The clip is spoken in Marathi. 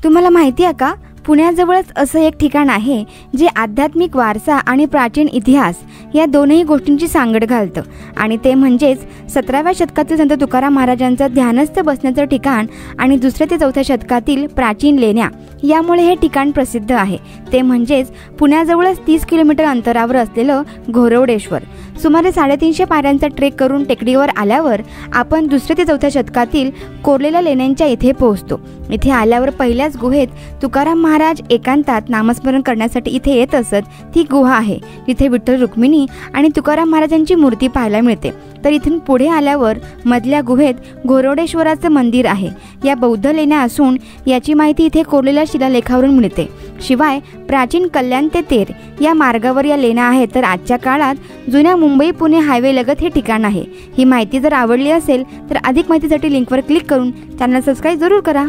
तुम्हाला माहिती आहे का, पुण्याजवळच असं एक ठिकाण आहे जे आध्यात्मिक वारसा आणि प्राचीन इतिहास या दोनही गोष्टींची सांगड घालतं, आणि ते म्हणजेच 17व्या शतकातील संत तुकाराम महाराजांचं ध्यानस्थ बसण्याचं ठिकाण आणि 2ऱ्या ते 4थ्या शतकातील प्राचीन लेण्या, यामुळे हे ठिकाण प्रसिद्ध आहे. ते म्हणजेच पुण्याजवळच 30 किलोमीटर अंतरावर असलेलं घोरवडेश्वर. सुमारे 350 पायऱ्यांचा ट्रेक करून टेकडीवर आल्यावर आपण 2ऱ्या ते 4थ्या शतकातील कोरलेल्या लेण्यांच्या इथे पोहोचतो. इथे आल्यावर पहिल्याच गुहेत तुकाराम महाराज एकांतात नामस्मरण करण्यासाठी इथे येत असत. ती गुहा आहे जिथे विठ्ठल रुक्मिणी आणि तुकाराम महाराजांची मूर्ती पाहायला मिळते. तर इथून पुढे आल्यावर मधल्या गुहेत घोरवडेश्वराचं मंदिर आहे. या बौद्ध लेण्या असून याची माहिती इथे कोरलेल्या शिलालेखावरून मिळते. शिवाय प्राचीन कल्याण ते तेर या मार्गावर या लेण्या आहेत. तर आजच्या काळात जुन्या मुंबई पुणे हायवे लगत हे ठिकाण आहे. ही माहिती जर आवडली असेल तर अधिक माहितीसाठी लिंकवर क्लिक करून चॅनल सबस्क्राईब जरूर करा.